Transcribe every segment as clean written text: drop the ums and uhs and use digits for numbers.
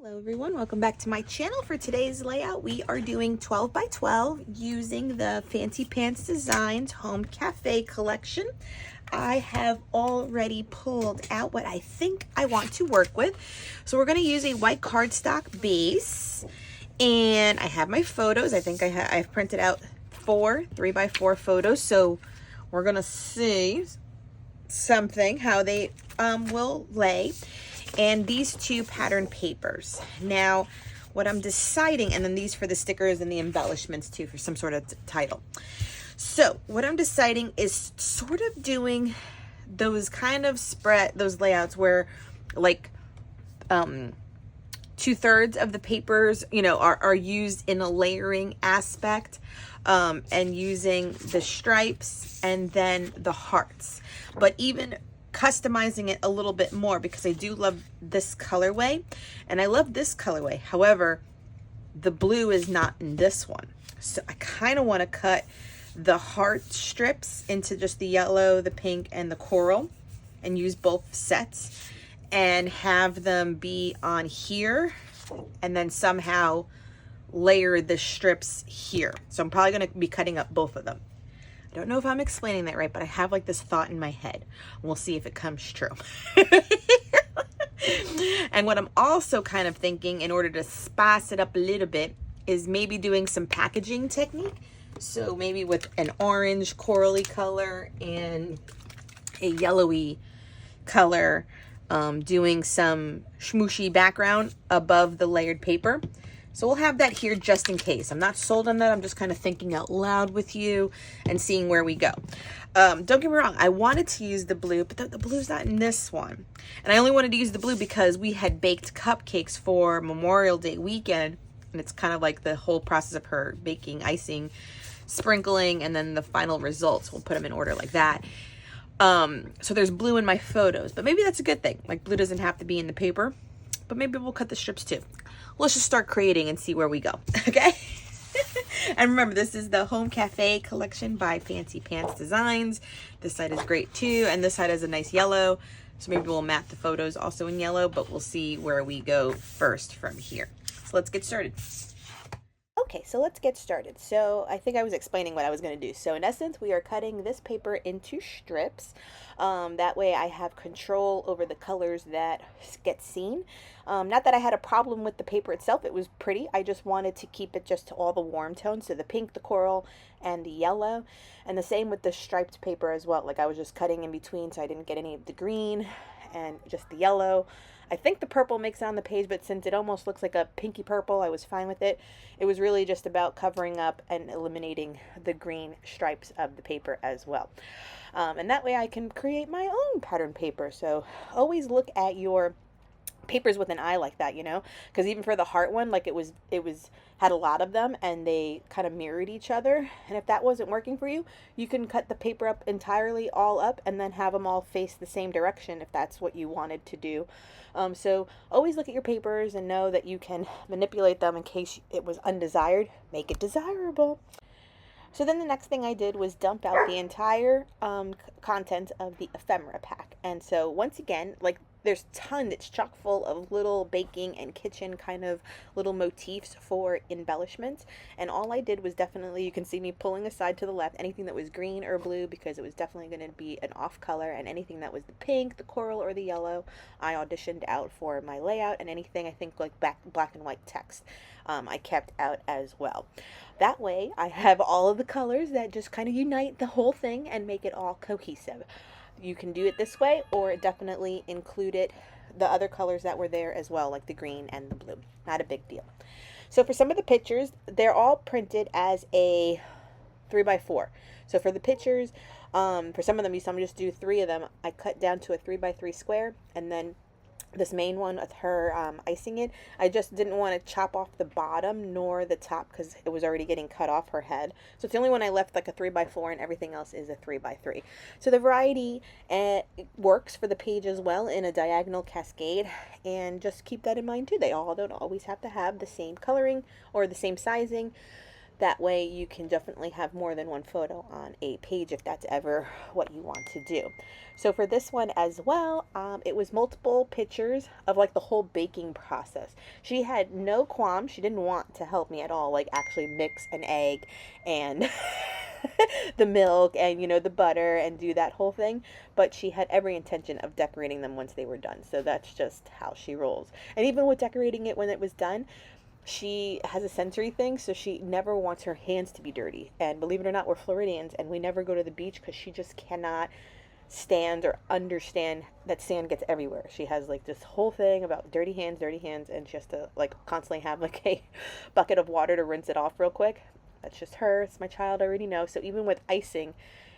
Hello everyone, welcome back to my channel. For today's layout, we are doing 12 by 12 using the Fancy Pants Designs Home Cafe collection. I have already pulled out what I think I want to work with. So we're going to use a white cardstock base, and I have my photos. I think I've printed out 4 3x4 photos, so we're going to see something how they will lay, and these 2 pattern papers. Now what I'm deciding, and then these for the stickers and the embellishments too for some sort of title. So what I'm deciding is sort of doing those kind of those layouts where like 2/3 of the papers, you know, are used in a layering aspect, and using the stripes and then the hearts, but even customizing it a little bit more because I do love this colorway and I love this colorway. However, the blue is not in this one. So I kind of want to cut the heart strips into just the yellow, the pink, and the coral, and use both sets and have them be on here and then somehow layer the strips here. So I'm probably going to be cutting up both of them. I don't know if I'm explaining that right, but I have like this thought in my head. We'll see if it comes true. And what I'm also kind of thinking, in order to spice it up a little bit, is maybe doing some packaging technique. So maybe with an orange corally color and a yellowy color, doing some smooshy background above the layered paper. So we'll have that here just in case. I'm not sold on that. I'm just kind of thinking out loud with you and seeing where we go. Don't get me wrong. I wanted to use the blue, but the blue's not in this one. And I only wanted to use the blue because we had baked cupcakes for Memorial Day weekend. And it's kind of like the whole process of her baking, icing, sprinkling, and then the final results. We'll put them in order like that. So there's blue in my photos, but maybe that's a good thing. Like, blue doesn't have to be in the paper, but maybe we'll cut the strips too. Let's just start creating and see where we go. Okay. And remember, this is the Home Cafe collection by Fancy Pants Designs. This side is great too, and this side has a nice yellow, so maybe we'll mat the photos also in yellow, but we'll see where we go first from here. So let's get started. Okay, so let's get started. So I think I was explaining what I was going to do. So in essence, we are cutting this paper into strips. That way I have control over the colors that get seen. Not that I had a problem with the paper itself. It was pretty. I just wanted to keep it just to all the warm tones. So the pink, the coral, and the yellow. And the same with the striped paper as well. Like, I was just cutting in between so I didn't get any of the green and just the yellow. I think the purple makes it on the page, but since it almost looks like a pinky purple, I was fine with it. It was really just about covering up and eliminating the green stripes of the paper as well. And that way I can create my own pattern paper. So always look at your papers with an eye like that, you know, because even for the heart one, like, it was had a lot of them and they kind of mirrored each other, and if that wasn't working for you, you can cut the paper up entirely all up and then have them all face the same direction if that's what you wanted to do. So always look at your papers and know that you can manipulate them in case it was undesired. Make it desirable. So then the next thing I did was dump out the entire content of the ephemera pack. And so once again, like, there's a ton, it's chock full of little baking and kitchen kind of little motifs for embellishments. And all I did was definitely, you can see me pulling aside to the left, anything that was green or blue, because it was definitely going to be an off color, and anything that was the pink, the coral, or the yellow, I auditioned out for my layout, and anything I think like black and white text, I kept out as well. That way I have all of the colors that just kind of unite the whole thing and make it all cohesive. You can do it this way, or definitely include the other colors that were there as well, like the green and the blue. Not a big deal. So for some of the pictures, they're all printed as a 3x4. So for the pictures, for some of them, I'm just do 3 of them. I cut down to a 3x3 square, and then this main one with her icing it, I just didn't want to chop off the bottom nor the top because it was already getting cut off her head. So it's the only one I left like a 3x4, and everything else is a 3x3. So the variety works for the page as well in a diagonal cascade, and just keep that in mind too. They all don't always have to have the same coloring or the same sizing. That way you can definitely have more than one photo on a page if that's ever what you want to do. So for this one as well, it was multiple pictures of like the whole baking process. She had no qualms. She didn't want to help me at all, like actually mix an egg and the milk and, you know, the butter and do that whole thing. But she had every intention of decorating them once they were done. So that's just how she rolls. And even with decorating it when it was done, she has a sensory thing, so she never wants her hands to be dirty. And believe it or not, we're Floridians, and we never go to the beach because she just cannot stand or understand that sand gets everywhere. She has like this whole thing about dirty hands, and she has to like constantly have like a bucket of water to rinse it off real quick. That's just her. It's my child, I already know. So even with icing,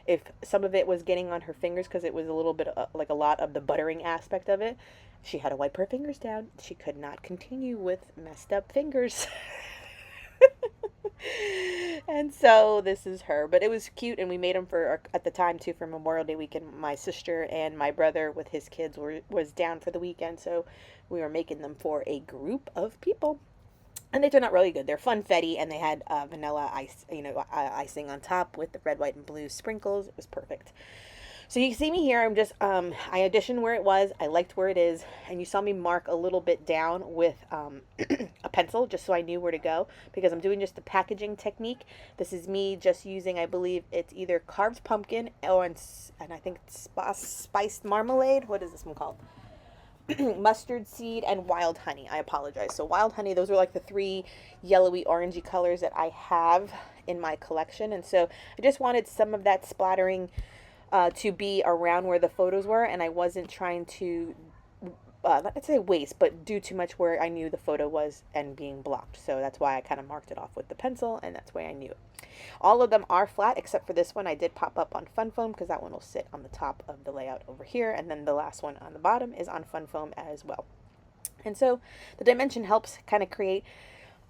if some of it was getting on her fingers because it was a little bit like a lot of the buttering aspect of it, she had to wipe her fingers down. She could not continue with messed up fingers. And so this is her. But it was cute, and we made them for, at the time too, for Memorial Day weekend. My sister and my brother with his kids was down for the weekend, so we were making them for a group of people. And they turned out really good. They're funfetti, and they had vanilla ice, icing on top with the red, white, and blue sprinkles. It was perfect. So you see me here, I'm just, I auditioned where it was, I liked where it is, and you saw me mark a little bit down with a pencil, just so I knew where to go, because I'm doing just the packaging technique. This is me just using, I believe it's either carved pumpkin, or, and I think it's spiced marmalade. What is this one called? Mustard seed and wild honey. I apologize. So wild honey, those are like the three yellowy orangey colors that I have in my collection, and so I just wanted some of that splattering to be around where the photos were, and I wasn't trying to, not say waste, but do too much where I knew the photo was and being blocked. So that's why I kind of marked it off with the pencil, and that's why I knew it. All of them are flat, except for this one. I did pop up on fun foam because that one will sit on the top of the layout over here, and then the last one on the bottom is on fun foam as well. And so the dimension helps kind of create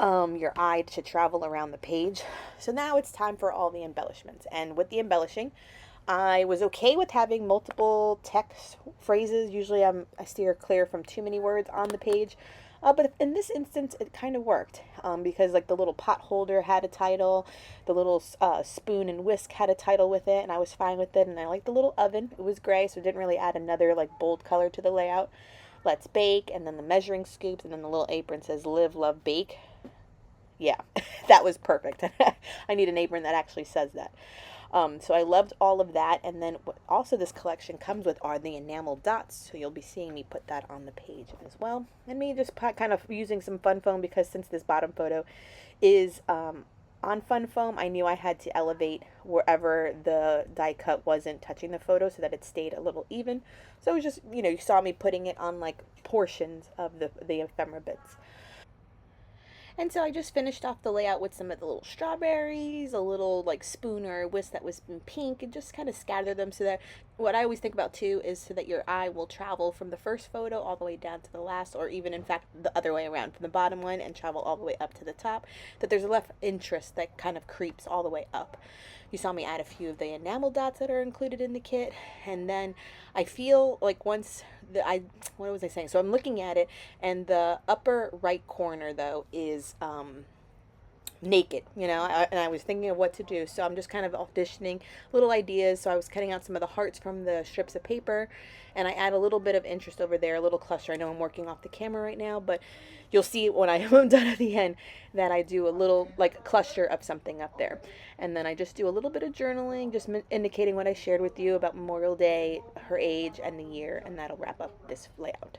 your eye to travel around the page. So now it's time for all the embellishments, and with the embellishing, I was okay with having multiple text phrases. Usually I steer clear from too many words on the page. But in this instance, it kind of worked because like the little pot holder had a title, the little spoon and whisk had a title with it, and I was fine with it. And I liked the little oven. It was gray, so it didn't really add another like bold color to the layout. Let's bake, and then the measuring scoops, and then the little apron says live, love, bake. Yeah, that was perfect. I need an apron that actually says that. So I loved all of that. And then what also this collection comes with are the enamel dots. So you'll be seeing me put that on the page as well. And me just kind of using some fun foam, because since this bottom photo is on fun foam, I knew I had to elevate wherever the die cut wasn't touching the photo so that it stayed a little even. So it was just, you saw me putting it on like portions of the ephemera bits. And so I just finished off the layout with some of the little strawberries, a little like spoon or whisk that was in pink, and just kind of scatter them so that, what I always think about too is so that your eye will travel from the first photo all the way down to the last, or even in fact the other way around, from the bottom one and travel all the way up to the top, that there's enough interest that kind of creeps all the way up. You saw me add a few of the enamel dots that are included in the kit, and then I feel like once what was I saying? So I'm looking at it, and the upper right corner though is naked, and I was thinking of what to do, so I'm just kind of auditioning little ideas. So I was cutting out some of the hearts from the strips of paper, and I add a little bit of interest over there, a little cluster. I know I'm working off the camera right now, but you'll see when I'm done at the end that I do a little like cluster of something up there. And then I just do a little bit of journaling, just indicating what I shared with you about Memorial Day, her age, and the year, and that'll wrap up this layout.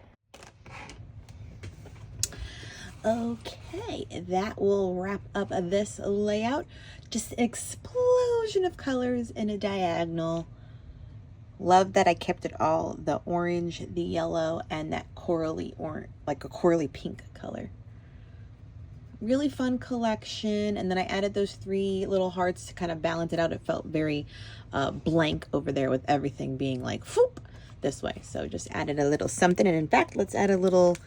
Okay, that will wrap up this layout. Just an explosion of colors in a diagonal. Love that I kept it all the orange, the yellow, and that corally orange, like a corally pink color. Really fun collection. And then I added those 3 little hearts to kind of balance it out. It felt very blank over there with everything being like whoop this way. So just added a little something. And in fact, let's add a little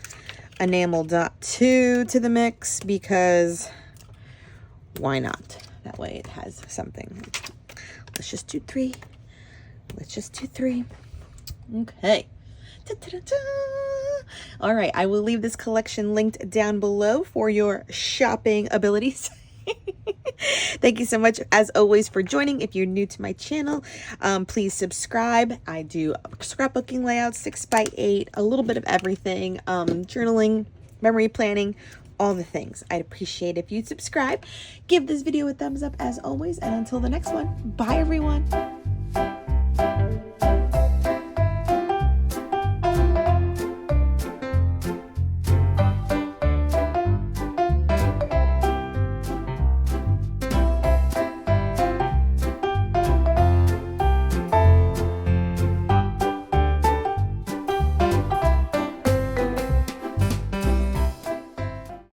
enamel dot 2 to the mix, because why not? That way it has something. Let's just do 3. Let's just do 3. Okay. Da-da-da-da. All right, I will leave this collection linked down below for your shopping abilities. Thank you so much, as always, for joining. If you're new to my channel, please subscribe. I do scrapbooking layouts, 6x8, a little bit of everything, journaling, memory planning, all the things. I'd appreciate if you'd subscribe. Give this video a thumbs up, as always, and until the next one, bye everyone.